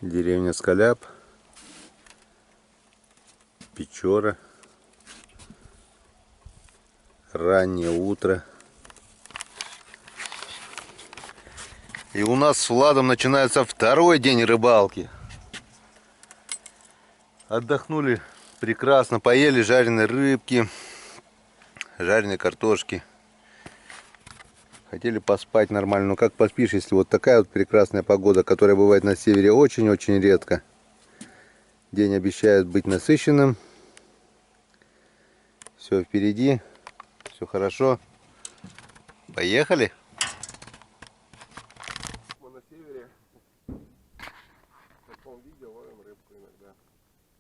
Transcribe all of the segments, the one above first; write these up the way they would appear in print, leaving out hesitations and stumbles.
Деревня Скаляп, Печора, раннее утро. И у нас с Владом начинается второй день рыбалки. Отдохнули прекрасно, поели жареной рыбки, жареной картошки. Хотели поспать нормально, но как поспишь, если вот такая вот прекрасная погода, которая бывает на севере очень-очень редко. День обещает быть насыщенным. Все впереди, все хорошо. Поехали! Мы на севере в таком виде ловим рыбку иногда.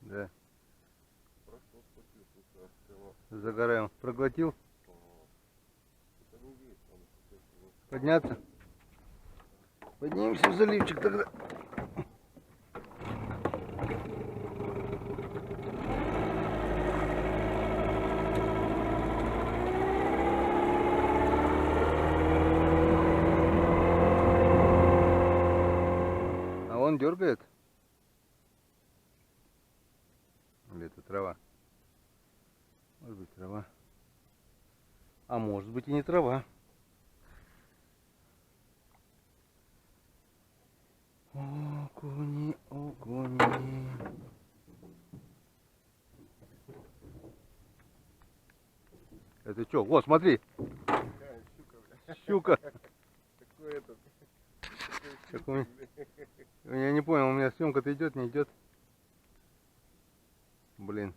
Да. Просто спустился всего. Загораем. Проглотил? Это не есть, он естественно. Подняться? Поднимемся в заливчик тогда. А он дергает? Или это трава? Может быть трава. А может быть и не трава. Окуни, окуни. Это что? Вот, смотри. Какая щука, бля. Щука. Какой этот. Какой? Я не понял, у меня съемка-то идет, не идет. Блин.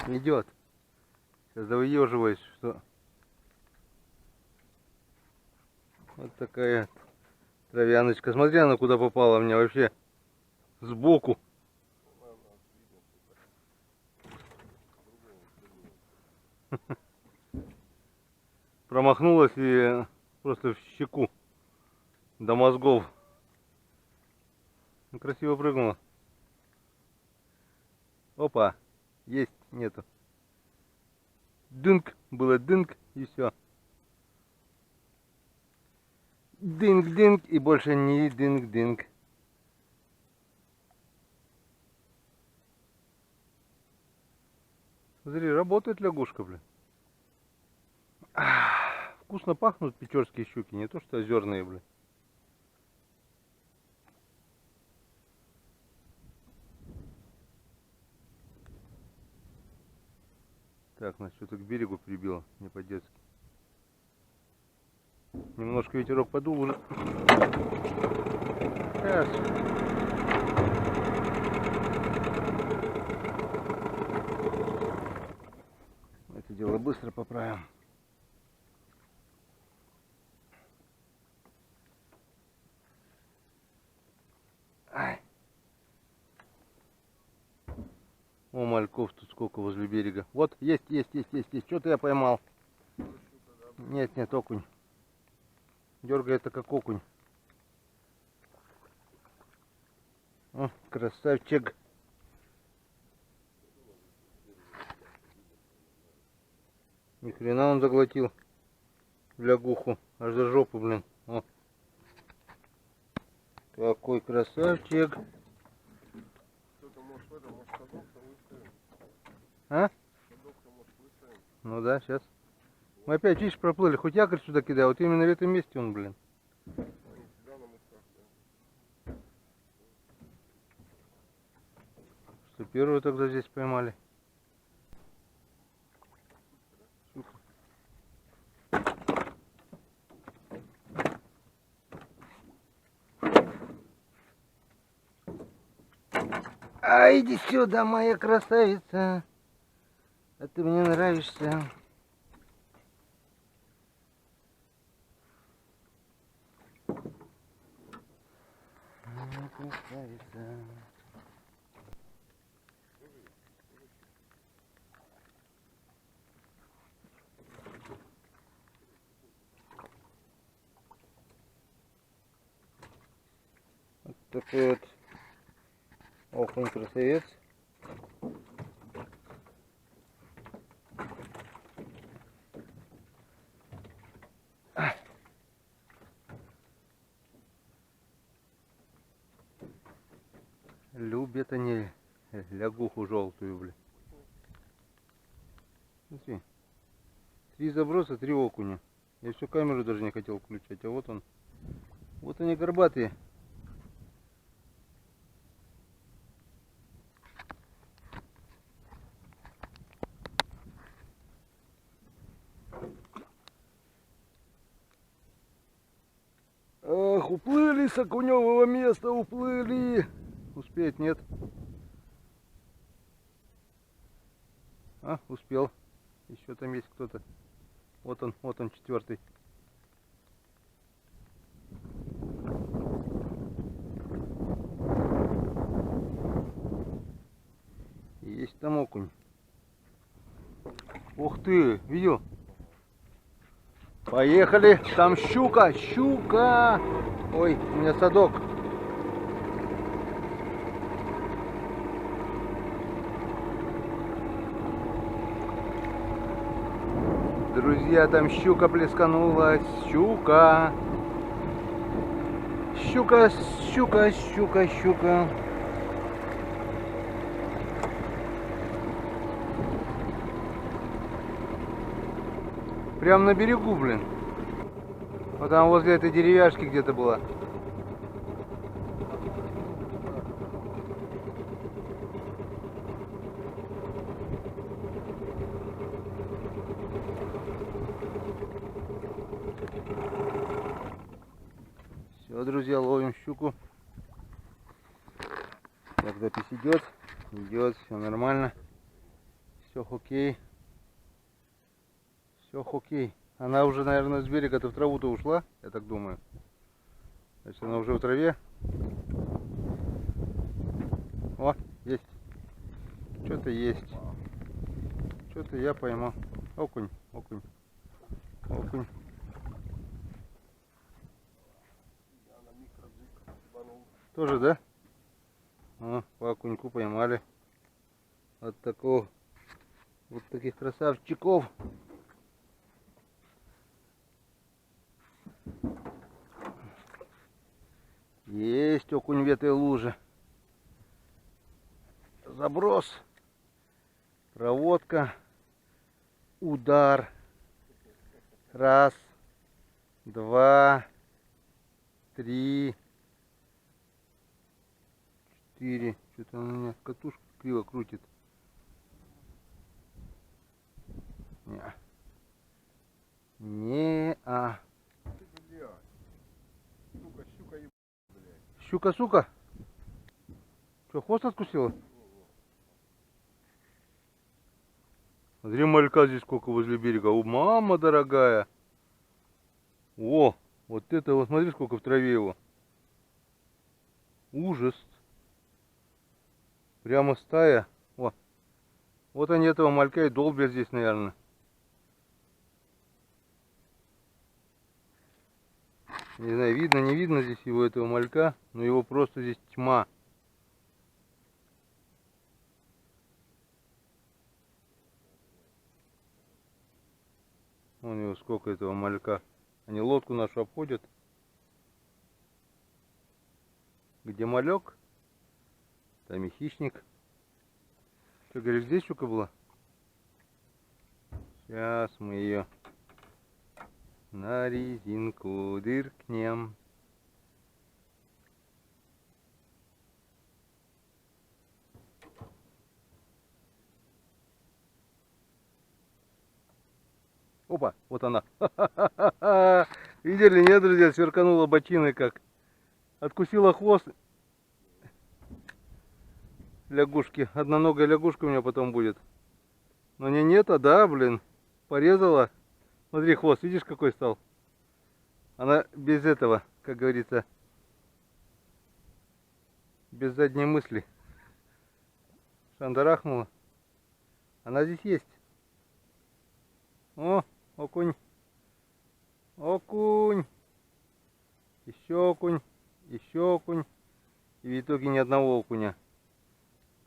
Идет. Сейчас завыеживаюсь, что... Вот такая травяночка. Смотри, она куда попала мне вообще. Сбоку. Промахнулась и просто в щеку. До мозгов. Красиво прыгнула. Опа. Есть, нету. Дынк. Было дынк и все. Дынк-дынк и больше не дынк-дынк. Смотри, работает лягушка, блин. Вкусно пахнут печорские щуки, не то что озерные, блин. Так, нас что-то к берегу прибило, не по-детски. Немножко ветерок подул уже. Сейчас. Это дело быстро поправим. Ай. О, мальков тут сколько возле берега. Вот, есть. Что-то я поймал. Нет, окунь. Дергает это как окунь. О, красавчик. Ни хрена он заглотил лягуху. Аж за жопу, блин. О. Какой красавчик. Кто-то может в этом, может садок-то выставим. А? Садок-то может выставим. Ну да, сейчас. Мы опять, видишь, проплыли. Хоть якорь сюда кидай. Вот именно в этом месте он, блин. Они всегда на местах, да. Что первую тогда здесь поймали. А иди сюда, моя красавица. А ты мне нравишься. Моя красавица. Вот такой вот окунь красавец. Любят они лягуху желтую, блин. Смотри. 3 заброса, 3 окуня. Я всю камеру даже не хотел включать, а вот он. Вот они горбатые. Ах, уплыли с окуневого места, уплыли. Успеть нет. А, успел. Еще там есть кто-то. Вот он, 4-й. Есть там окунь. Ух ты, видел? Поехали. Там щука, щука. Ой, у меня садок. Друзья, там щука плесканулась. Щука. Щука, щука, щука, щука. Прям на берегу, блин. Вот там возле этой деревяшки где-то была. Все, друзья, ловим щуку. Так, запись идет. Идет, все нормально. Все окей. Все окей. Она уже, наверное, с берега-то в траву-то ушла, я так думаю. Значит, она уже в траве. О, есть. Что-то есть. Что-то я поймал. Окунь, окунь, окунь. Тоже, да? О, по окуньку поймали. Вот такого. Вот таких красавчиков. Есть окунь в этой луже. Заброс. Проводка. Удар. Раз. 2. 3. 4. Что-то она у меня катушка криво крутит. Не-а. Щука, сука. Что, хвост откусила? Смотри, малька здесь сколько возле берега. О, мама дорогая. О, вот это вот, смотри, сколько в траве его. Ужас. Прямо стая. О, вот они этого малька и долбят здесь, наверное. Не знаю, видно, не видно здесь его, этого малька, но его просто здесь тьма. Вон его сколько этого малька. Они лодку нашу обходят. Где малек, там и хищник. Что, говоришь, здесь щука была? Сейчас мы ее на резинку дыркнем. Опа, вот она. Видели, нет, друзья, сверканула бочиной как. Откусила хвост лягушки. Одноногая лягушка у меня потом будет. Но не нет, а да, блин. Порезала. Смотри, хвост, видишь, какой стал? Она без этого, как говорится, без задней мысли. Шандарахнула. Она здесь есть. О, окунь. Окунь. Еще окунь. Еще окунь. И в итоге ни одного окуня.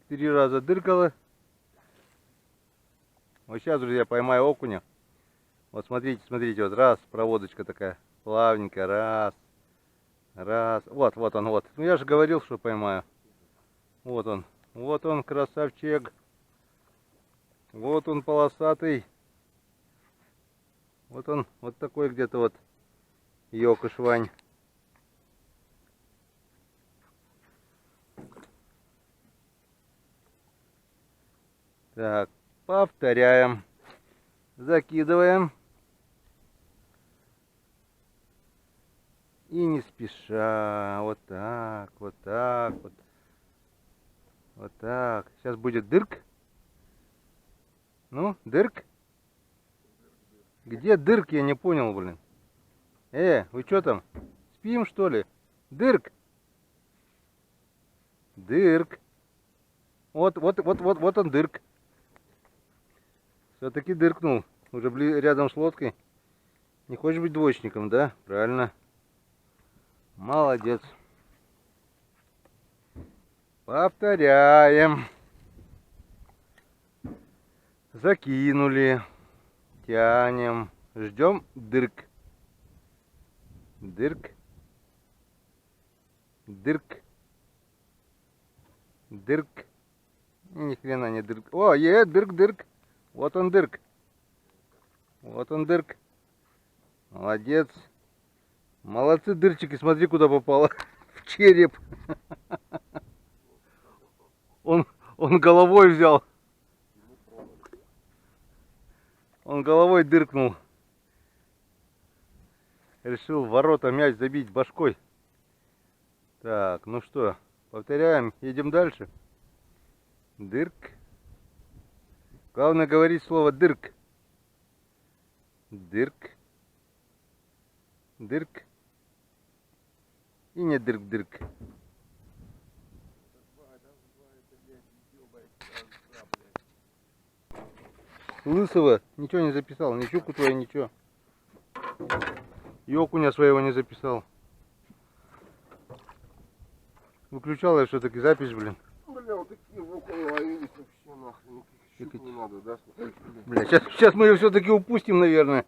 4 раза дыркала. Вот сейчас, друзья, поймаю окуня. Вот смотрите, смотрите, вот раз, проводочка такая, плавненькая, раз, раз. Вот он, вот. Ну я же говорил, что поймаю. Вот он, красавчик. Вот он, полосатый. Вот он, вот такой где-то вот ёкошвань. Так, повторяем. Закидываем. И не спеша. Вот так, вот так вот. Вот так. Сейчас будет дырк. Ну, дырк. Где дырк, я не понял, блин. Вы что там? Спим, что ли? Дырк. Дырк. Вот он дырк. Все-таки дыркнул. Уже рядом с лодкой. Не хочешь быть двоечником, да? Правильно. Молодец. Повторяем. Закинули. Тянем. Ждем дырк. Дырк. Дырк. Дырк. Ни хрена не дырк. О, дырк. Вот он дырк. Вот он дырк. Молодец. Молодцы, дырчики. Смотри, куда попало. В череп. Он головой взял. Он головой дыркнул. Решил в ворота мяч забить башкой. Так, ну что, повторяем, едем дальше. Дырк. Главное говорить слово дырк. Дырк. Дырк. И не дырк-дырк. Лысого ничего не записал, ни щуку твою, ничего. И окуня своего не записал. Выключал я все-таки запись, блин. Бля, вот такие около ловились вообще нахрен. Никаких щук не надо, да? Бля, сейчас мы ее все-таки упустим, наверное.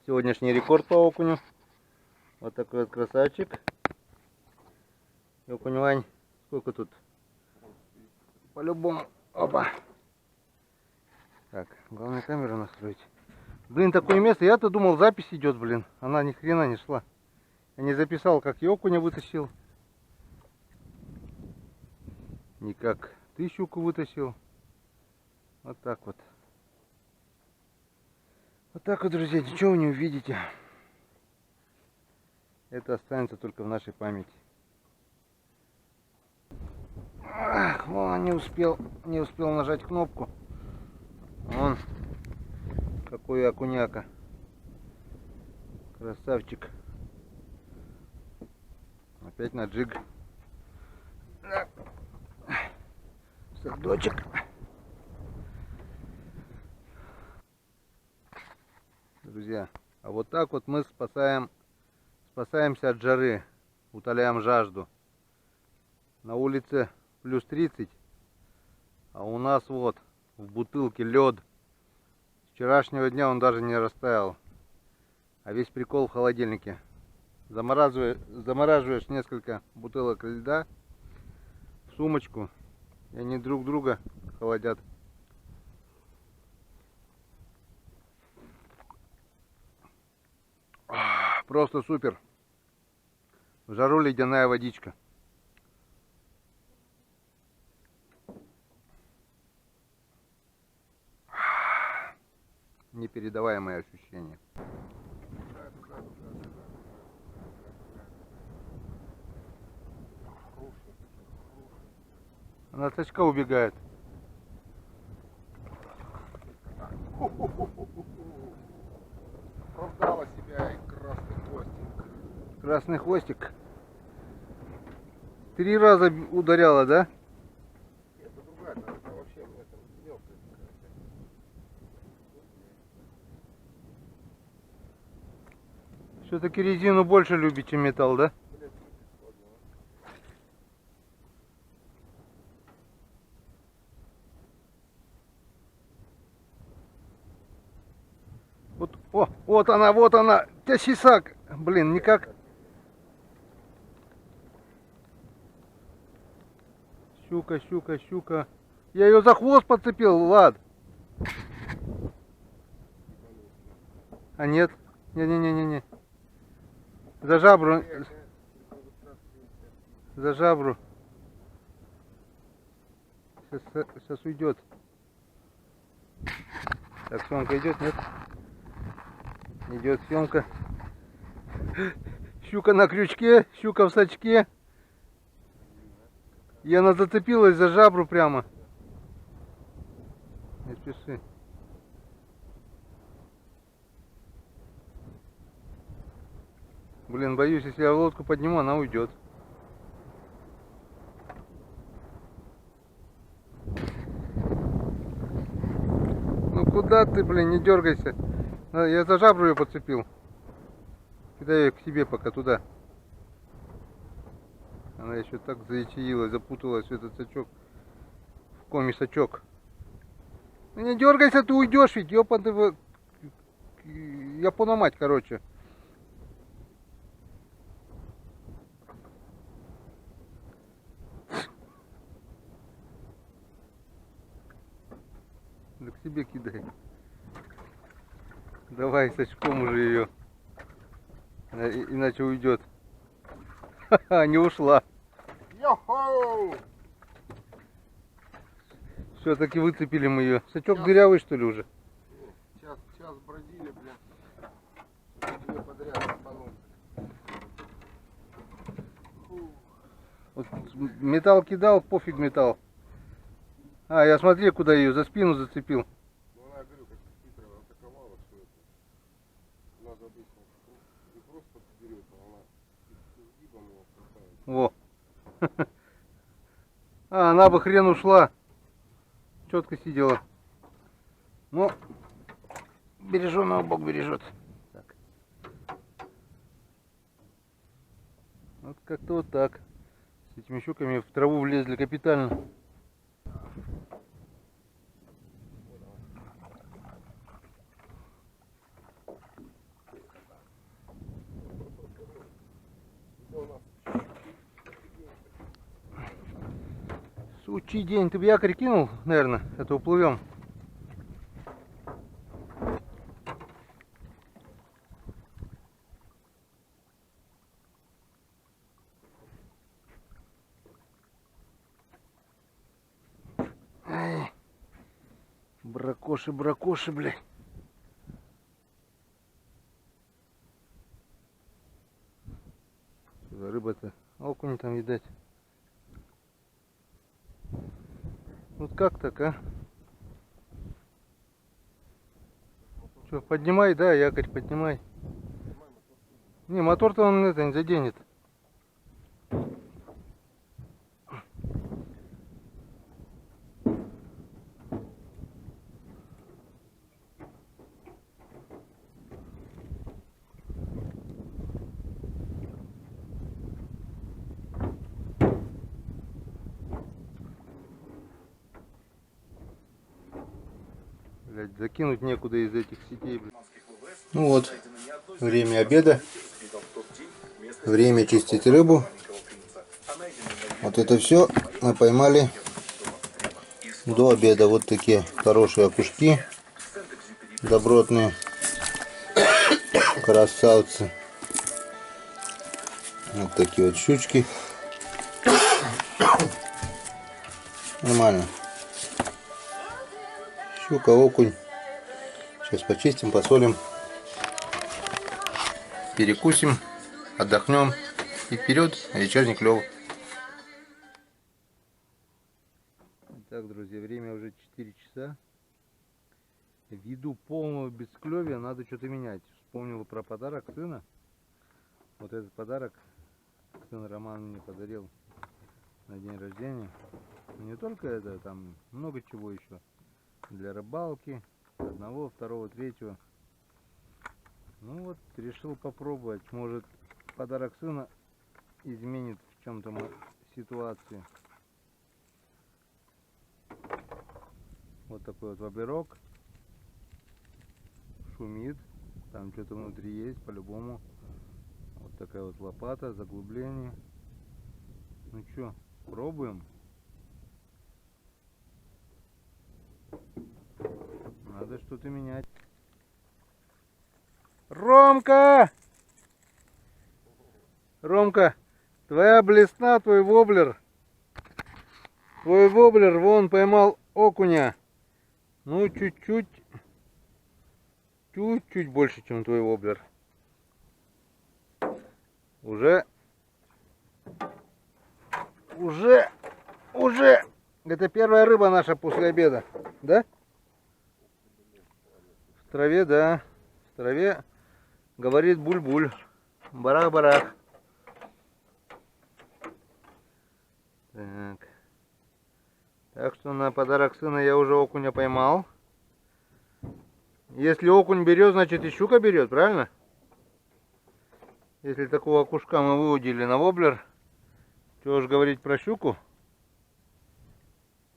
Сегодняшний рекорд по окуню. Вот такой вот красавчик. И окунь Вань. Сколько тут? По-любому. Опа. Так, главное камеру настроить. Блин, такое место. Я-то думал, запись идет, блин. Она ни хрена не шла. Я не записал, как я окуня вытащил. Никак ты щуку вытащил. Вот так вот. Вот так вот, друзья, ничего вы не увидите. Это останется только в нашей памяти. Ах, вон, не успел нажать кнопку. Вон, какой окуняка. Красавчик. Опять на джиг. Садочек. Друзья, а вот так вот мы спасаемся от жары, утоляем жажду. На улице плюс 30, а у нас вот в бутылке лед. С вчерашнего дня он даже не растаял. А весь прикол в холодильнике. Замораживаешь несколько бутылок льда в сумочку, и они друг друга холодят. Просто супер. В жару ледяная водичка. Непередаваемые ощущения. Она от сачка убегает. Оправдала себя и красный хвостик. Красный хвостик. 3 раза ударяла, да? Это другая, это вообще мне там мелкая какая-то. Все-таки резину больше любит, чем металл, да? Вот она, тясисак. Блин, никак. Щука, щука, щука. Я ее за хвост подцепил, Влад. А нет? Не-не-не-не-не. За жабру. За жабру. Сейчас уйдет. Так, съемка идет, нет? Идет съемка. Щука на крючке, щука в сачке. И она зацепилась за жабру прямо. Не спеши. Блин, боюсь, если я лодку подниму, она уйдет. Ну куда ты, блин, не дергайся. Я за жабру ее подцепил. Кидай ее к себе пока туда. Она еще так заячаилась, запуталась в этот сачок. В коми-сачок. Ну не дергайся, ты уйдешь ведь, ёпанты. Япона мать, короче. Да к себе кидай. Давай сачком уже ее. Иначе уйдет. Ха-ха, не ушла. Йо-хоу! Все-таки выцепили мы ее. Сачок дырявый, что ли, уже? Час бродили, блин. Две подряд цепанул. Вот металл кидал, пофиг металл. А, я смотри, куда ее за спину зацепил. Ну она, говорю, как хитро атаковала, что это. Надо обычно не просто берет, а она изгибом его хватает. Во. А, она бы хрен ушла. Четко сидела. Ну, береженого Бог бережет. Так. Вот как-то вот так. С этими щуками в траву влезли капитально. Сучий день. Ты бы якорь кинул, наверное, это уплывем. Ай. Бракоши, блядь. Рыба-то, окунь там, видать. Вот как так, а? Что, поднимай, да, якорь поднимай. Не, мотор-то он это не заденет. Блядь, закинуть некуда из этих сетей, блядь. Ну вот, время обеда. Время чистить рыбу. Вот это все мы поймали до обеда. Вот такие хорошие окушки. Добротные. Красавцы. Вот такие вот щучки. Нормально. Щука, окунь. Сейчас почистим, посолим. Перекусим, отдохнем. И вперед, вечерний клев. Так, друзья, время уже 4 часа. Ввиду полного бесклевия надо что-то менять. Вспомнил про подарок сына. Вот этот подарок сын Роман мне подарил на день рождения. Но не только это, там много чего еще. Для рыбалки. Одного, второго, третьего. Ну вот, решил попробовать. Может, подарок сына изменит в чем-то ситуацию. Вот такой вот воблерок. Шумит. Там что-то внутри есть, по-любому. Вот такая вот лопата, заглубление. Ну что, пробуем. Надо что-то менять. Ромка! Ромка, твоя блесна, твой воблер. Твой воблер, вон, поймал окуня. Ну, чуть-чуть. Чуть-чуть больше, чем твой воблер. Уже. Это первая рыба наша после обеда. Да? В траве, да. В траве говорит буль-буль. Барах-барах. Так. Так что на подарок сына я уже окуня поймал. Если окунь берет, значит и щука берет, правильно? Если такого окушка мы выудили на воблер, что уж говорить про щуку.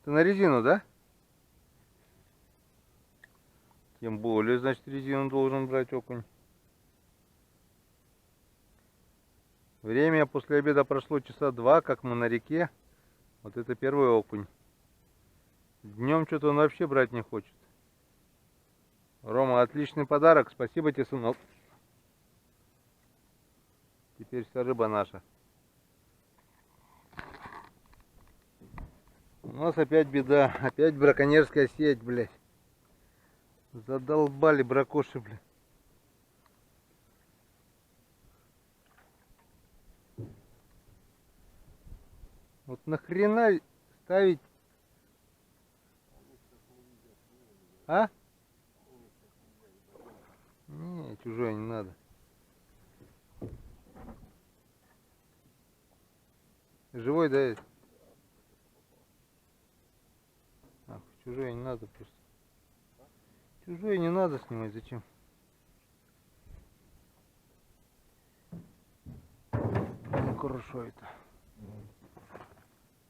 Ты на резину, да? Тем более, значит, резину должен брать окунь. Время после обеда прошло часа 2, как мы на реке. Вот это первый окунь. Днем что-то он вообще брать не хочет. Рома, отличный подарок. Спасибо тебе, сынок. Теперь вся рыба наша. У нас опять беда. Опять браконьерская сеть, блядь. Задолбали бракоши, блядь. Вот нахрена ставить... А? Не, чужой не надо. Живой, да? Ах, чужой не надо просто. Чужой не надо снимать, зачем? Ну, хорошо это.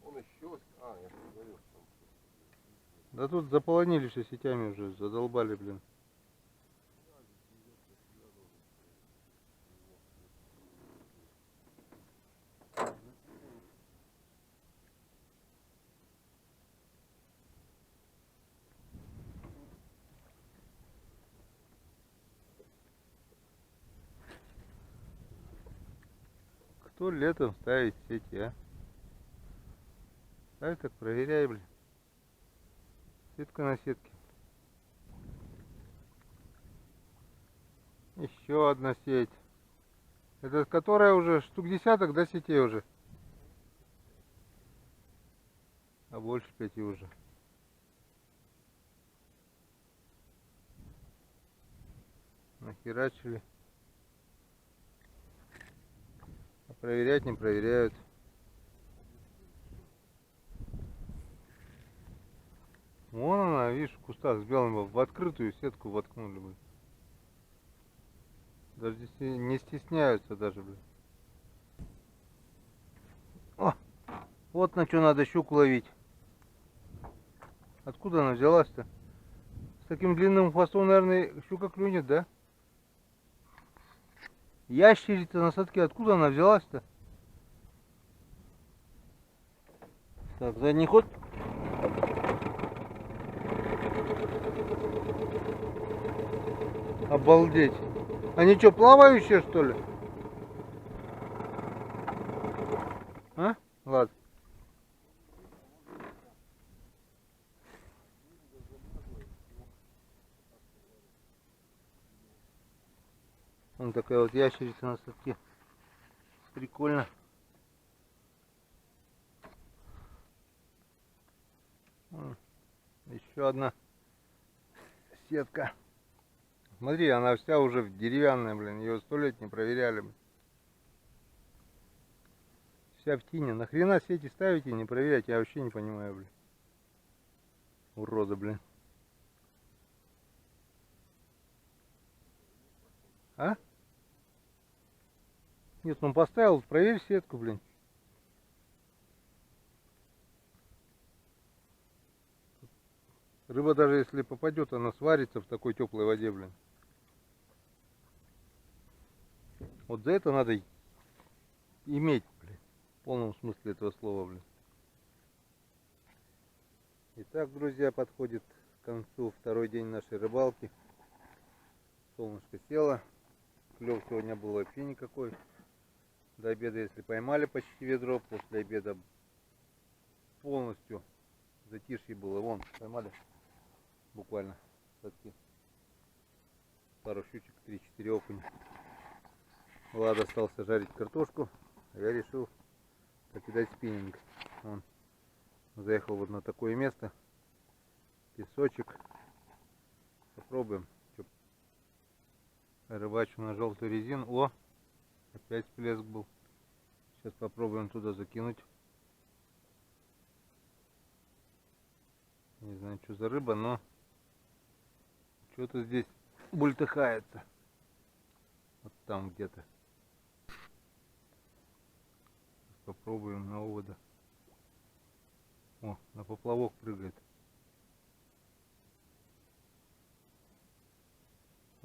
Он еще... А, я же говорил, что он... Да тут заполонили все сетями уже, задолбали, блин. Кто летом ставит сети, а? Ставь так, проверяй, блин. Сетка на сетке. Еще одна сеть. Это которая уже штук десяток, да, сетей уже? А больше 5 уже. Нахерачили. А проверять не проверяют. Вон она, видишь, в кустах с белым, в открытую сетку воткнули, блин. Даже здесь не стесняются даже, блин. О, вот на что надо щуку ловить. Откуда она взялась-то? С таким длинным хвостом, наверное, щука клюнет, да? Ящерица на садке, откуда она взялась-то? Так, задний ход. Обалдеть. Они что, плавающие, что ли? А? Ладно. Вон такая вот ящерица на садке. Прикольно. Еще одна сетка. Смотри, она вся уже деревянная, блин. Ее 100 лет не проверяли, блин. Вся в тине. Нахрена сети ставите и не проверять? Я вообще не понимаю, блин. Уроды, блин. А? Нет, он поставил, проверь сетку, блин. Рыба даже если попадет, она сварится в такой теплой воде, блин. Вот за это надо иметь, блин, в полном смысле этого слова, блин. Итак, друзья, подходит к концу второй день нашей рыбалки. Солнышко село. Клев сегодня был вообще никакой. До обеда, если поймали почти ведро, после обеда полностью затишье было. Вон, поймали буквально садки. Пару щучек, 3-4 окуня. Влад остался жарить картошку, а я решил покидать спиннинг. Вон, заехал вот на такое место. Песочек. Попробуем. Рыбачу на желтую резину. О, опять всплеск был. Сейчас попробуем туда закинуть. Не знаю, что за рыба, но что-то здесь бультыхается. Вот там где-то. Попробуем на овода. О, на поплавок прыгает.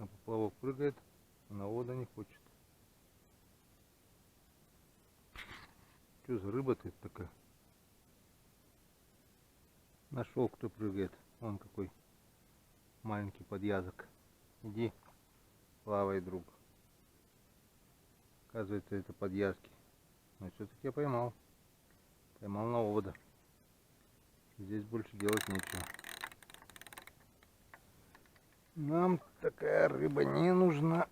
На поплавок прыгает, а на овода не хочет. Что за рыба-то такая? Нашел, кто прыгает. Вон какой маленький подъязок. Иди, плавай, друг. Оказывается, это подъязки. Но все-таки я поймал. Поймал на овода. Здесь больше делать нечего. Нам такая рыба не нужна.